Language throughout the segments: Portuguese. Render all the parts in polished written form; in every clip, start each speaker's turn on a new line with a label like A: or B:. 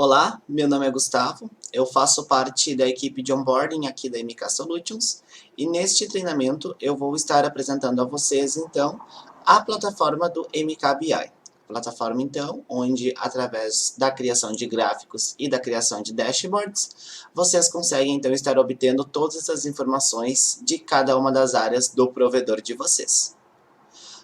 A: Olá, meu nome é Gustavo, eu faço parte da equipe de onboarding aqui da MK Solutions e neste treinamento eu vou estar apresentando a vocês então a plataforma do MKBI. Plataforma então onde através da criação de gráficos e da criação de dashboards vocês conseguem então estar obtendo todas as informações de cada uma das áreas do provedor de vocês.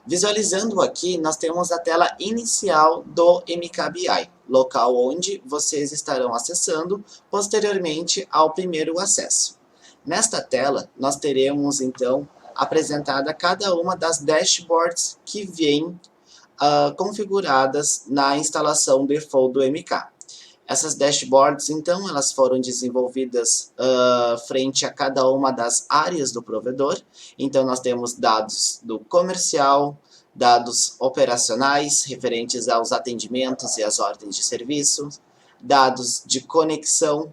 A: Visualizando aqui, nós temos a tela inicial do MKBI, local onde vocês estarão acessando posteriormente ao primeiro acesso. Nesta tela, nós teremos então apresentada cada uma das dashboards que vêm configuradas na instalação default do MK. Essas dashboards, então, elas foram desenvolvidas frente a cada uma das áreas do provedor. Então, nós temos dados do comercial, dados operacionais referentes aos atendimentos e às ordens de serviço, dados de conexão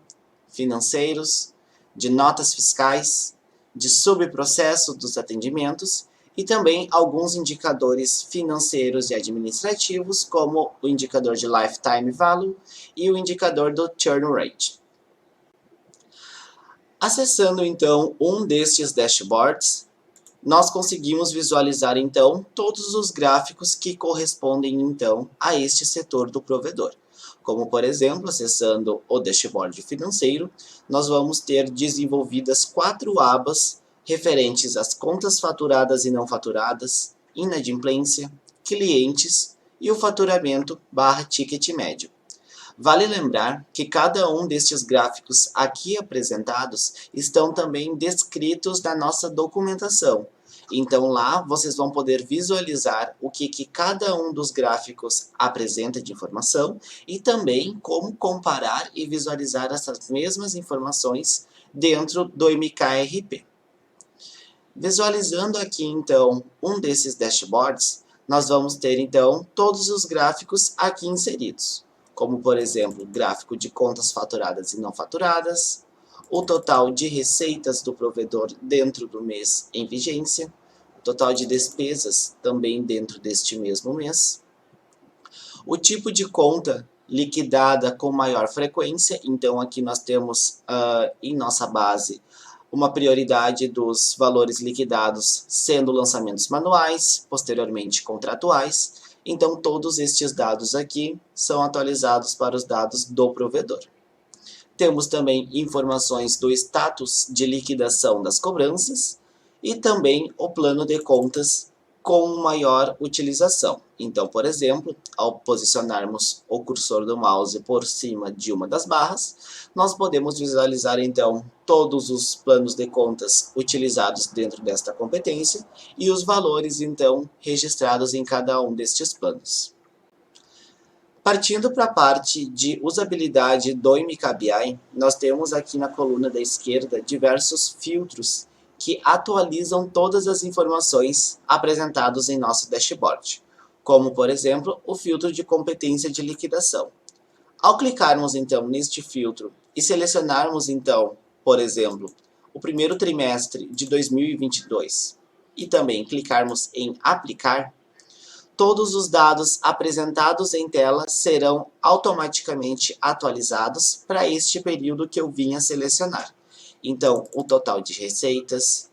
A: financeiros, de notas fiscais, de subprocesso dos atendimentos e também alguns indicadores financeiros e administrativos, como o indicador de Lifetime Value e o indicador do Churn Rate. Acessando então um destes dashboards, nós conseguimos visualizar então todos os gráficos que correspondem então a este setor do provedor. Como por exemplo, acessando o dashboard financeiro, nós vamos ter desenvolvidas 4 abas referentes às contas faturadas e não faturadas, inadimplência, clientes e o faturamento / ticket médio. Vale lembrar que cada um destes gráficos aqui apresentados estão também descritos na nossa documentação. Então lá vocês vão poder visualizar o que cada um dos gráficos apresenta de informação e também como comparar e visualizar essas mesmas informações dentro do MKRP. Visualizando aqui então um desses dashboards, nós vamos ter então todos os gráficos aqui inseridos, como por exemplo, gráfico de contas faturadas e não faturadas, o total de receitas do provedor dentro do mês em vigência, o total de despesas também dentro deste mesmo mês, o tipo de conta liquidada com maior frequência. Então aqui nós temos em nossa base uma prioridade dos valores liquidados sendo lançamentos manuais, posteriormente contratuais. Então todos estes dados aqui são atualizados para os dados do provedor. Temos também informações do status de liquidação das cobranças e também o plano de contas com maior utilização. Então, por exemplo, ao posicionarmos o cursor do mouse por cima de uma das barras, nós podemos visualizar então todos os planos de contas utilizados dentro desta competência e os valores então registrados em cada um destes planos. Partindo para a parte de usabilidade do MKBI, nós temos aqui na coluna da esquerda diversos filtros que atualizam todas as informações apresentadas em nosso dashboard, como por exemplo o filtro de competência de liquidação. Ao clicarmos então neste filtro e selecionarmos então, por exemplo, o primeiro trimestre de 2022 e também clicarmos em aplicar, todos os dados apresentados em tela serão automaticamente atualizados para este período que eu vim a selecionar. Então, o total de receitas,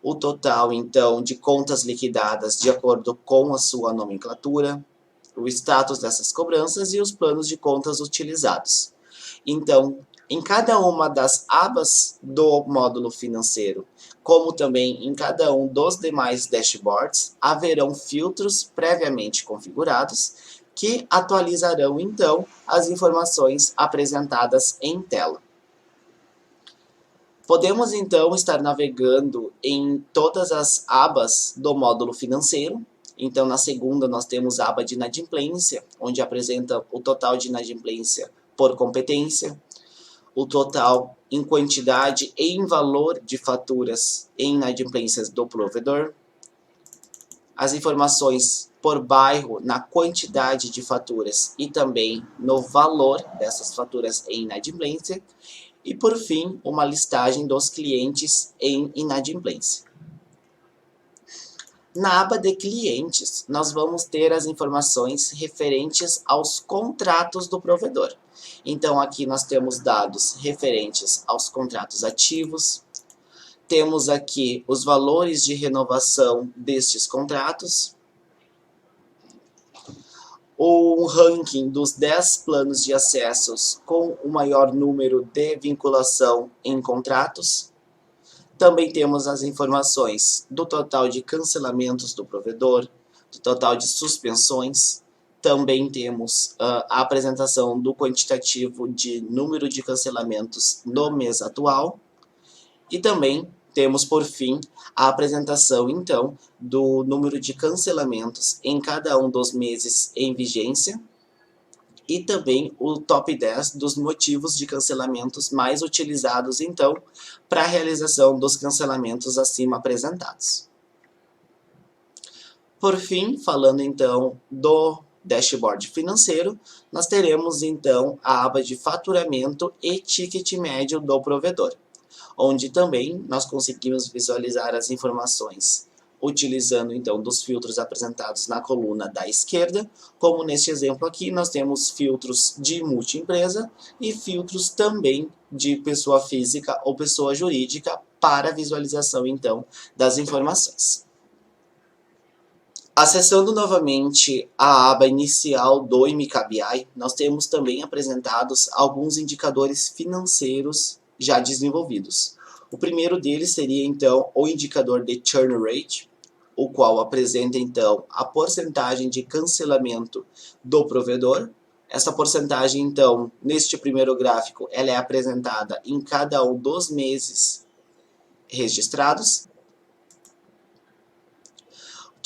A: o total então de contas liquidadas de acordo com a sua nomenclatura, o status dessas cobranças e os planos de contas utilizados. Então, em cada uma das abas do módulo financeiro, como também em cada um dos demais dashboards, haverão filtros previamente configurados que atualizarão então as informações apresentadas em tela. Podemos então estar navegando em todas as abas do módulo financeiro. Então na segunda nós temos a aba de inadimplência, onde apresenta o total de inadimplência por competência, o total em quantidade e em valor de faturas em inadimplências do provedor, as informações por bairro na quantidade de faturas e também no valor dessas faturas em inadimplência, e por fim uma listagem dos clientes em inadimplência. Na aba de clientes, nós vamos ter as informações referentes aos contratos do provedor. Então aqui nós temos dados referentes aos contratos ativos, temos aqui os valores de renovação destes contratos, o ranking dos 10 planos de acessos com o maior número de vinculação em contratos. Também temos as informações do total de cancelamentos do provedor, do total de suspensões. Também temos a apresentação do quantitativo de número de cancelamentos no mês atual. E também temos, por fim, a apresentação, então, do número de cancelamentos em cada um dos meses em vigência e também o top 10 dos motivos de cancelamentos mais utilizados, então, para a realização dos cancelamentos acima apresentados. Por fim, falando, então, do dashboard financeiro, nós teremos, então, a aba de faturamento e ticket médio do provedor, onde também nós conseguimos visualizar as informações utilizando então dos filtros apresentados na coluna da esquerda, como neste exemplo aqui nós temos filtros de multiempresa e filtros também de pessoa física ou pessoa jurídica para visualização então das informações. Acessando novamente a aba inicial do MKBI, nós temos também apresentados alguns indicadores financeiros já desenvolvidos. O primeiro deles seria então o indicador de churn rate, o qual apresenta então a porcentagem de cancelamento do provedor. Essa porcentagem então, neste primeiro gráfico, ela é apresentada em cada um dos meses registrados.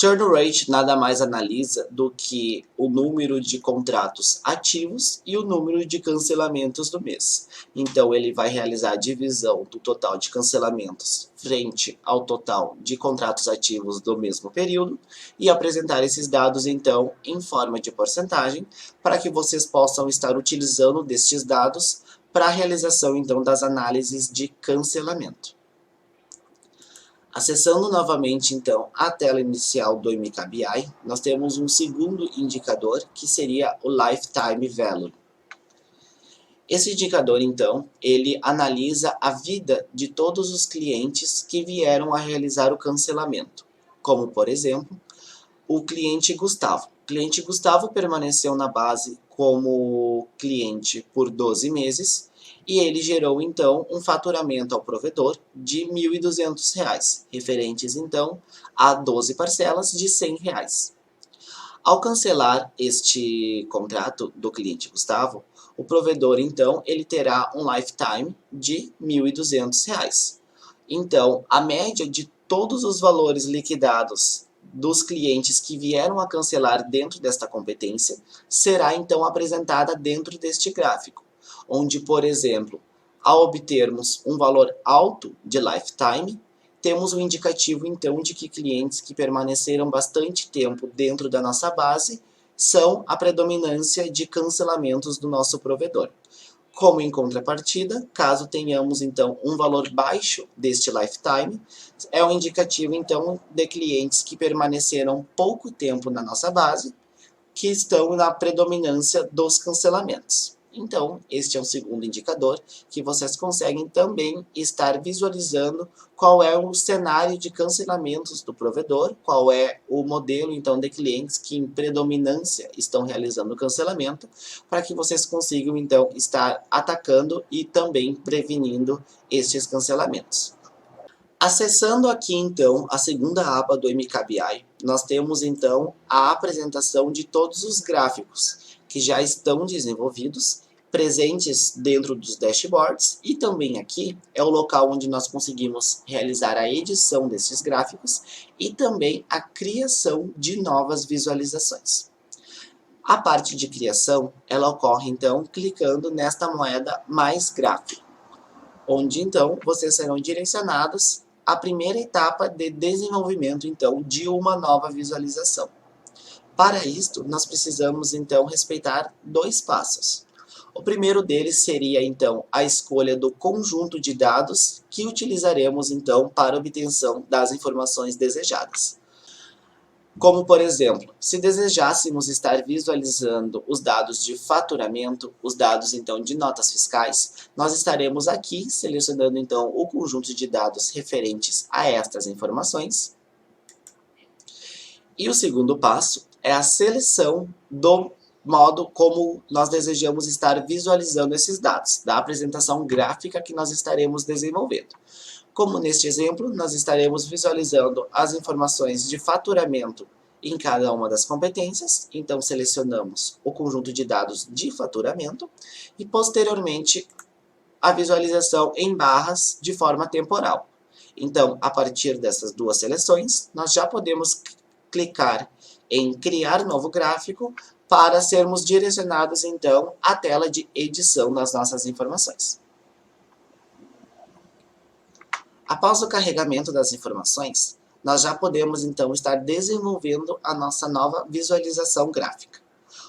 A: Churn rate nada mais analisa do que o número de contratos ativos e o número de cancelamentos do mês. Então, ele vai realizar a divisão do total de cancelamentos frente ao total de contratos ativos do mesmo período e apresentar esses dados, então, em forma de porcentagem, para que vocês possam estar utilizando destes dados para a realização, então, das análises de cancelamento. Acessando novamente, então, a tela inicial do MKBI, nós temos um segundo indicador, que seria o Lifetime Value. Esse indicador, então, ele analisa a vida de todos os clientes que vieram a realizar o cancelamento, como, por exemplo, o cliente Gustavo. O cliente Gustavo permaneceu na base como cliente por 12 meses, e ele gerou, então, um faturamento ao provedor de R$ 1.200, referentes, então, a 12 parcelas de R$ 100. Ao cancelar este contrato do cliente Gustavo, o provedor, então, ele terá um lifetime de R$ 1.200. Então, a média de todos os valores liquidados dos clientes que vieram a cancelar dentro desta competência será, então, apresentada dentro deste gráfico, onde, por exemplo, ao obtermos um valor alto de lifetime, temos um indicativo, então, de que clientes que permaneceram bastante tempo dentro da nossa base são a predominância de cancelamentos do nosso provedor. Como em contrapartida, caso tenhamos, então, um valor baixo deste lifetime, é um indicativo, então, de clientes que permaneceram pouco tempo na nossa base, que estão na predominância dos cancelamentos. Então, este é um segundo indicador que vocês conseguem também estar visualizando qual é o cenário de cancelamentos do provedor, qual é o modelo, então, de clientes que em predominância estão realizando o cancelamento, para que vocês consigam, então, estar atacando e também prevenindo estes cancelamentos. Acessando aqui, então, a segunda aba do MKBI, nós temos, então, a apresentação de todos os gráficos que já estão desenvolvidos, presentes dentro dos dashboards, e também aqui é o local onde nós conseguimos realizar a edição desses gráficos e também a criação de novas visualizações. A parte de criação, ela ocorre, então, clicando nesta moeda mais gráfico, onde, então, vocês serão direcionados à primeira etapa de desenvolvimento, então, de uma nova visualização. Para isto, nós precisamos, então, respeitar dois passos. O primeiro deles seria, então, a escolha do conjunto de dados que utilizaremos, então, para a obtenção das informações desejadas. Como, por exemplo, se desejássemos estar visualizando os dados de faturamento, os dados, então, de notas fiscais, nós estaremos aqui selecionando, então, o conjunto de dados referentes a estas informações. E o segundo passo é a seleção do modo como nós desejamos estar visualizando esses dados, da apresentação gráfica que nós estaremos desenvolvendo. Como neste exemplo, nós estaremos visualizando as informações de faturamento em cada uma das competências, então selecionamos o conjunto de dados de faturamento e posteriormente a visualização em barras de forma temporal. Então, a partir dessas duas seleções, nós já podemos clicar em criar novo gráfico para sermos direcionados então à tela de edição das nossas informações. Após o carregamento das informações, nós já podemos então estar desenvolvendo a nossa nova visualização gráfica.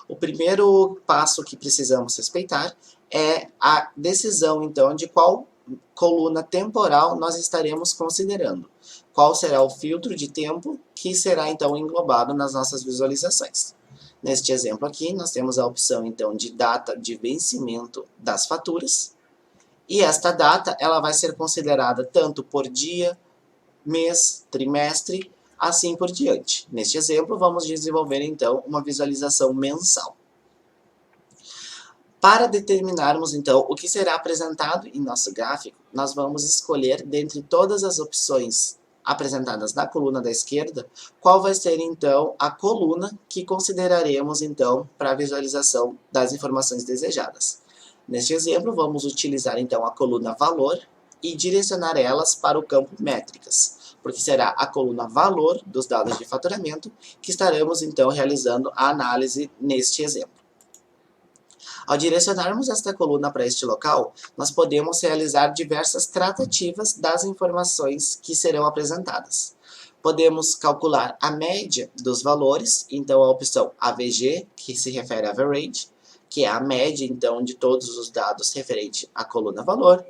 A: O primeiro passo que precisamos respeitar é a decisão então de qual coluna temporal nós estaremos considerando. Qual será o filtro de tempo que será então englobado nas nossas visualizações. Neste exemplo aqui, nós temos a opção então de data de vencimento das faturas. E esta data ela vai ser considerada tanto por dia, mês, trimestre, assim por diante. Neste exemplo, vamos desenvolver então uma visualização mensal. Para determinarmos então o que será apresentado em nosso gráfico, nós vamos escolher dentre todas as opções apresentadas na coluna da esquerda, qual vai ser então a coluna que consideraremos então para a visualização das informações desejadas. Neste exemplo, vamos utilizar então a coluna valor e direcionar elas para o campo métricas, porque será a coluna valor dos dados de faturamento que estaremos então realizando a análise neste exemplo. Ao direcionarmos esta coluna para este local, nós podemos realizar diversas tratativas das informações que serão apresentadas. Podemos calcular a média dos valores, então a opção AVG, que se refere a Average, que é a média então de todos os dados referente à coluna valor.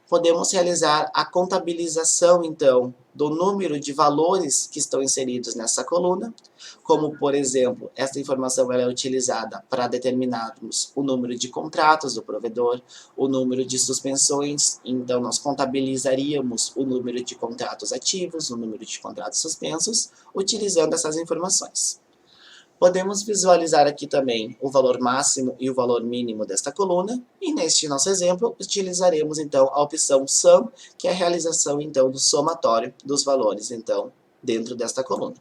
A: Podemos realizar a contabilização então do número de valores que estão inseridos nessa coluna, como por exemplo, esta informação ela é utilizada para determinarmos o número de contratos do provedor, o número de suspensões, então nós contabilizaríamos o número de contratos ativos, o número de contratos suspensos, utilizando essas informações. Podemos visualizar aqui também o valor máximo e o valor mínimo desta coluna, e neste nosso exemplo, utilizaremos então a opção Sum, que é a realização então do somatório dos valores então dentro desta coluna.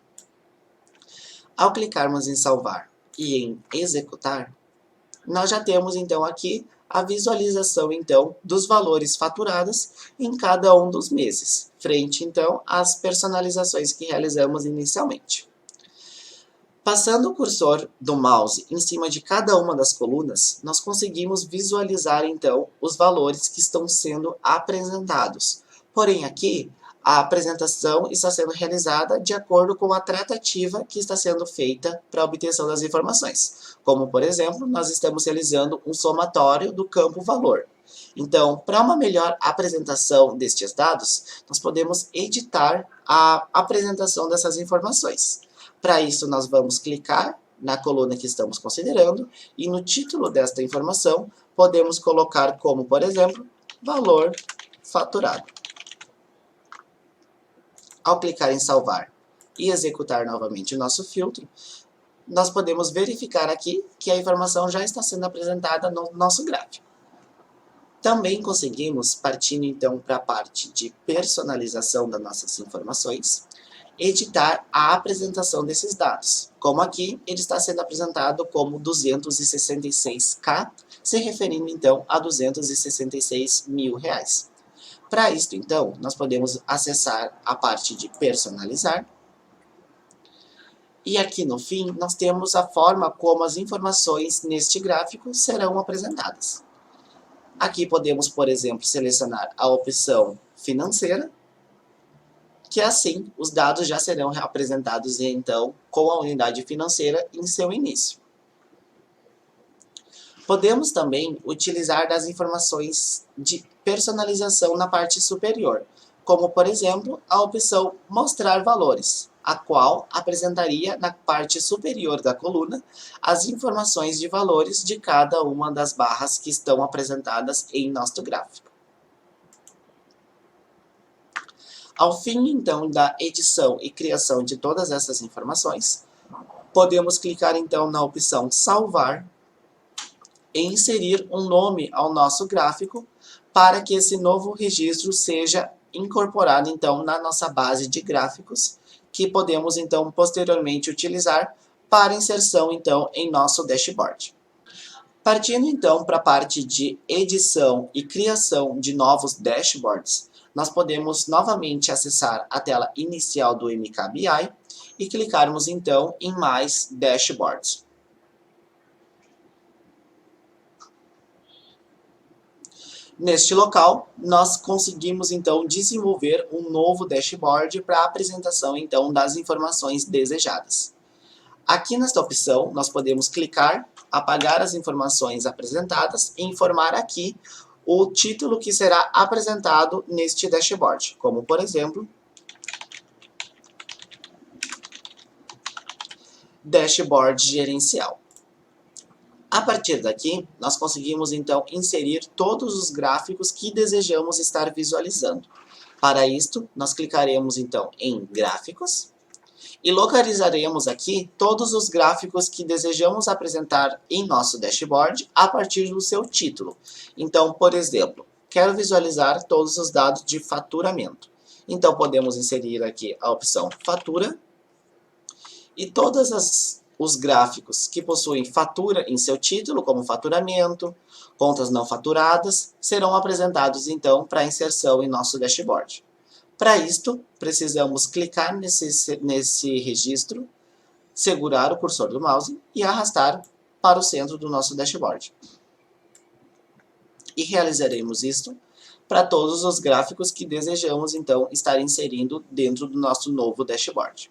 A: Ao clicarmos em salvar e em executar, nós já temos então aqui a visualização então dos valores faturados em cada um dos meses, frente então às personalizações que realizamos inicialmente. Passando o cursor do mouse em cima de cada uma das colunas, nós conseguimos visualizar então os valores que estão sendo apresentados. Porém aqui, a apresentação está sendo realizada de acordo com a tratativa que está sendo feita para a obtenção das informações. Como, por exemplo, nós estamos realizando um somatório do campo valor. Então, para uma melhor apresentação destes dados, nós podemos editar a apresentação dessas informações. Para isso, nós vamos clicar na coluna que estamos considerando e no título desta informação podemos colocar como, por exemplo, valor faturado. Ao clicar em salvar e executar novamente o nosso filtro, nós podemos verificar aqui que a informação já está sendo apresentada no nosso gráfico. Também conseguimos, partindo então para a parte de personalização das nossas informações, editar a apresentação desses dados. Como aqui, ele está sendo apresentado como 266K, se referindo então a R$266 mil. Para isso, então, nós podemos acessar a parte de personalizar. E aqui no fim, nós temos a forma como as informações neste gráfico serão apresentadas. Aqui podemos, por exemplo, selecionar a opção financeira, que assim os dados já serão apresentados então com a unidade financeira em seu início. Podemos também utilizar das informações de personalização na parte superior, como por exemplo a opção mostrar valores. a qual apresentaria na parte superior da coluna as informações de valores de cada uma das barras que estão apresentadas em nosso gráfico. Ao fim, então, da edição e criação de todas essas informações, podemos clicar, então, na opção Salvar e inserir um nome ao nosso gráfico para que esse novo registro seja incorporado, então, na nossa base de gráficos, que podemos, então, posteriormente utilizar para inserção, então, em nosso dashboard. Partindo, então, para a parte de edição e criação de novos dashboards, nós podemos novamente acessar a tela inicial do MKBI e clicarmos, então, em Mais Dashboards. Neste local, nós conseguimos, então, desenvolver um novo dashboard para a apresentação, então, das informações desejadas. Aqui nesta opção, nós podemos clicar, apagar as informações apresentadas e informar aqui o título que será apresentado neste dashboard, como, por exemplo, Dashboard Gerencial. A partir daqui, nós conseguimos, então, inserir todos os gráficos que desejamos estar visualizando. Para isto, nós clicaremos, então, em Gráficos e localizaremos aqui todos os gráficos que desejamos apresentar em nosso dashboard a partir do seu título. Então, por exemplo, quero visualizar todos os dados de faturamento. Então, podemos inserir aqui a opção Fatura e todos os gráficos que possuem fatura em seu título, como faturamento, contas não faturadas, serão apresentados, então, para inserção em nosso dashboard. Para isto, precisamos clicar nesse registro, segurar o cursor do mouse e arrastar para o centro do nosso dashboard. E realizaremos isto para todos os gráficos que desejamos, então, estar inserindo dentro do nosso novo dashboard.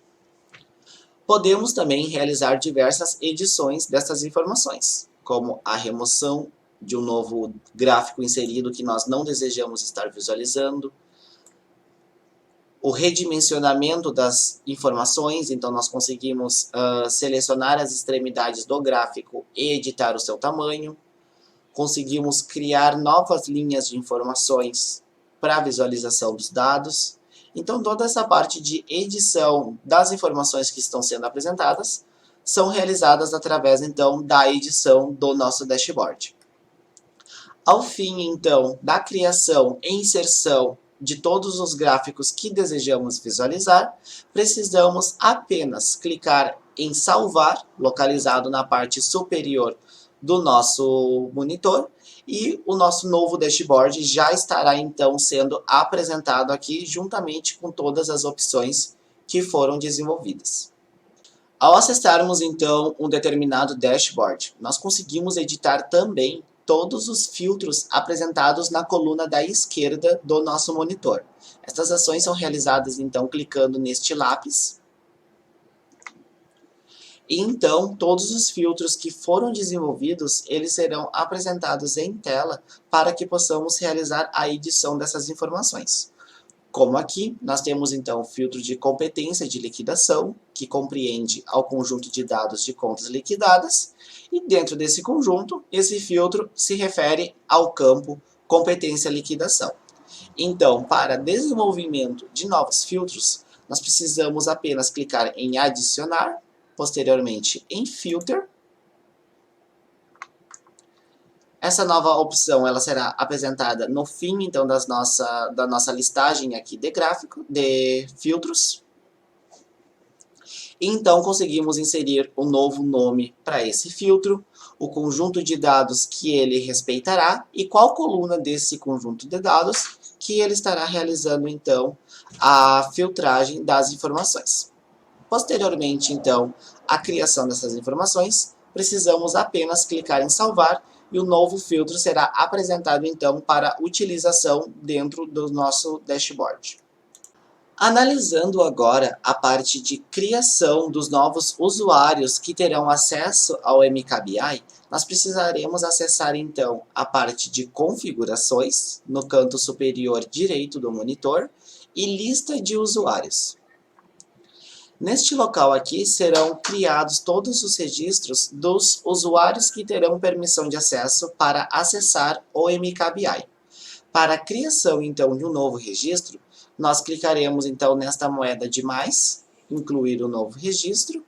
A: Podemos também realizar diversas edições dessas informações, como a remoção de um novo gráfico inserido que nós não desejamos estar visualizando, o redimensionamento das informações, então nós conseguimos selecionar as extremidades do gráfico e editar o seu tamanho, conseguimos criar novas linhas de informações para visualização dos dados. Então toda essa parte de edição das informações que estão sendo apresentadas são realizadas através, então, da edição do nosso dashboard. Ao fim, então, da criação e inserção de todos os gráficos que desejamos visualizar, precisamos apenas clicar em salvar, localizado na parte superior do nosso monitor, e o nosso novo dashboard já estará, então, sendo apresentado aqui juntamente com todas as opções que foram desenvolvidas. Ao acessarmos, então, um determinado dashboard, nós conseguimos editar também todos os filtros apresentados na coluna da esquerda do nosso monitor. Estas ações são realizadas, então, clicando neste lápis. E, então, todos os filtros que foram desenvolvidos, eles serão apresentados em tela para que possamos realizar a edição dessas informações. Como aqui, nós temos, então, o filtro de competência de liquidação, que compreende ao conjunto de dados de contas liquidadas, e dentro desse conjunto, esse filtro se refere ao campo competência liquidação. Então, para desenvolvimento de novos filtros, nós precisamos apenas clicar em adicionar, posteriormente em filter. Essa nova opção ela será apresentada no fim, então, da nossa listagem aqui de gráfico, de filtros. Então, conseguimos inserir um novo nome para esse filtro, o conjunto de dados que ele respeitará e qual coluna desse conjunto de dados que ele estará realizando, então, a filtragem das informações. Posteriormente, então, à criação dessas informações, precisamos apenas clicar em salvar e o novo filtro será apresentado, então, para utilização dentro do nosso dashboard. Analisando agora a parte de criação dos novos usuários que terão acesso ao MKBI, nós precisaremos acessar, então, a parte de configurações, no canto superior direito do monitor, e lista de usuários. Neste local aqui serão criados todos os registros dos usuários que terão permissão de acesso para acessar o MKBI. Para a criação então de um novo registro, nós clicaremos então nesta moeda de mais, incluir o novo registro,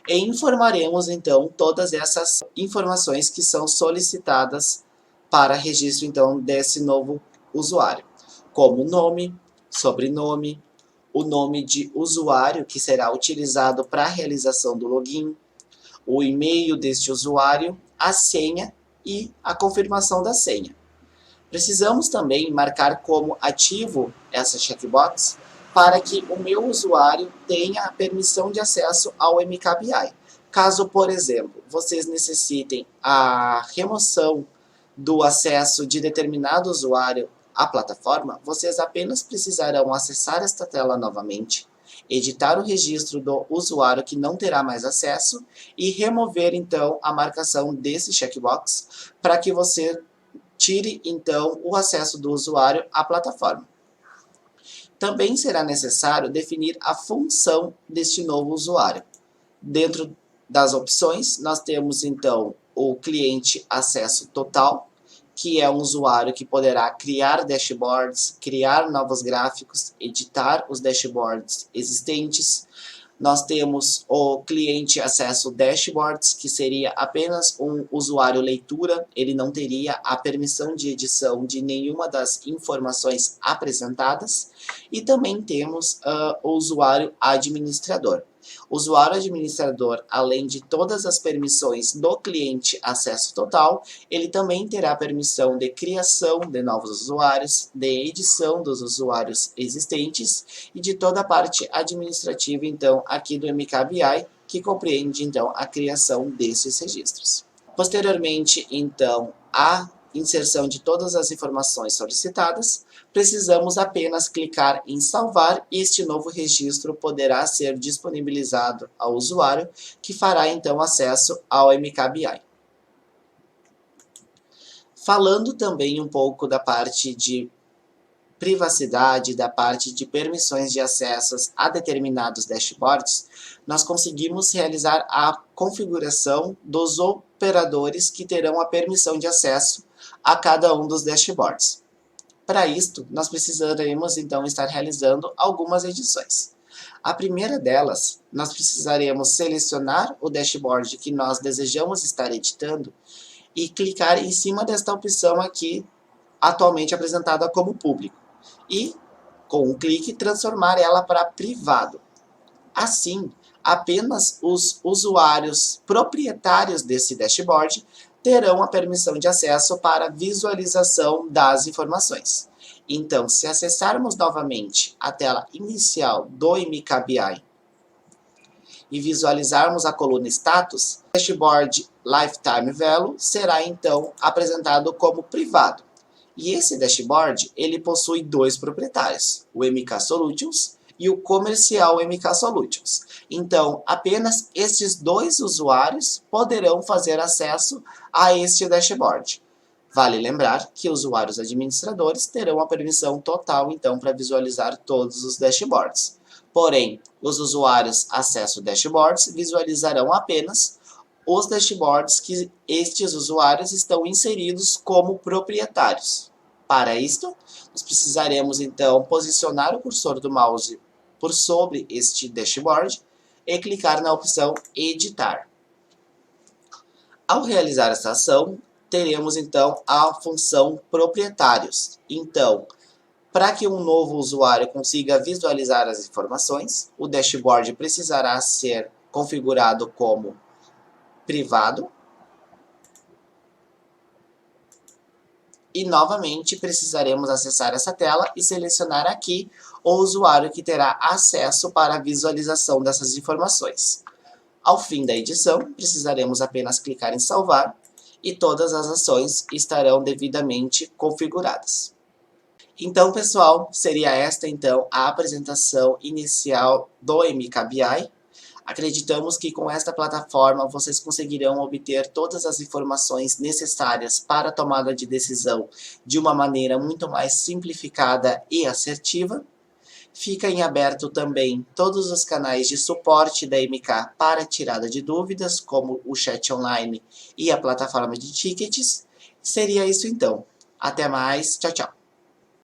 A: e informaremos então todas essas informações que são solicitadas para registro então desse novo usuário, como nome, sobrenome, o nome de usuário que será utilizado para a realização do login, o e-mail deste usuário, a senha e a confirmação da senha. Precisamos também marcar como ativo essa checkbox para que o meu usuário tenha a permissão de acesso ao MKBI. Caso, por exemplo, vocês necessitem a remoção do acesso de determinado usuário à plataforma, vocês apenas precisarão acessar esta tela novamente, editar o registro do usuário que não terá mais acesso e remover então a marcação desse checkbox para que você tire então o acesso do usuário à plataforma. Também será necessário definir a função deste novo usuário. Dentro das opções, nós temos então o cliente acesso total, que é um usuário que poderá criar dashboards, criar novos gráficos, editar os dashboards existentes. Nós temos o cliente acesso dashboards, que seria apenas um usuário leitura, ele não teria a permissão de edição de nenhuma das informações apresentadas. E também temos o usuário administrador. O usuário administrador, além de todas as permissões do cliente acesso total, ele também terá permissão de criação de novos usuários, de edição dos usuários existentes e de toda a parte administrativa, então, aqui do MKBI, que compreende, então, a criação desses registros. Posteriormente, então, a inserção de todas as informações solicitadas, precisamos apenas clicar em salvar e este novo registro poderá ser disponibilizado ao usuário, que fará então acesso ao MKBI. Falando também um pouco da parte de privacidade, da parte de permissões de acessos a determinados dashboards, nós conseguimos realizar a configuração dos operadores que terão a permissão de acesso a cada um dos dashboards. Para isto, nós precisaremos então estar realizando algumas edições. A primeira delas, nós precisaremos selecionar o dashboard que nós desejamos estar editando e clicar em cima desta opção aqui, atualmente apresentada como público, e, com um clique, transformar ela para privado. Assim, apenas os usuários proprietários desse dashboard terão a permissão de acesso para visualização das informações. Então, se acessarmos novamente a tela inicial do MKBI e visualizarmos a coluna Status, o dashboard Lifetime Value será então apresentado como privado. E esse dashboard ele possui dois proprietários, o MK Solutions e o comercial MK Solutions. Então, apenas estes dois usuários poderão fazer acesso a este dashboard. Vale lembrar que usuários administradores terão a permissão total, então, para visualizar todos os dashboards. Porém, os usuários acesso dashboards visualizarão apenas os dashboards que estes usuários estão inseridos como proprietários. Para isto, nós precisaremos, então, posicionar o cursor do mouse por sobre este dashboard e clicar na opção Editar. Ao realizar essa ação, teremos, então, a função Proprietários. Então, para que um novo usuário consiga visualizar as informações, o dashboard precisará ser configurado como privado. E novamente precisaremos acessar essa tela e selecionar aqui o usuário que terá acesso para a visualização dessas informações. Ao fim da edição, precisaremos apenas clicar em salvar e todas as ações estarão devidamente configuradas. Então, pessoal, seria esta então a apresentação inicial do MKBI. Acreditamos que com esta plataforma vocês conseguirão obter todas as informações necessárias para a tomada de decisão de uma maneira muito mais simplificada e assertiva. Fica em aberto também todos os canais de suporte da MK para tirada de dúvidas, como o chat online e a plataforma de tickets. Seria isso então. Até mais, tchau, tchau.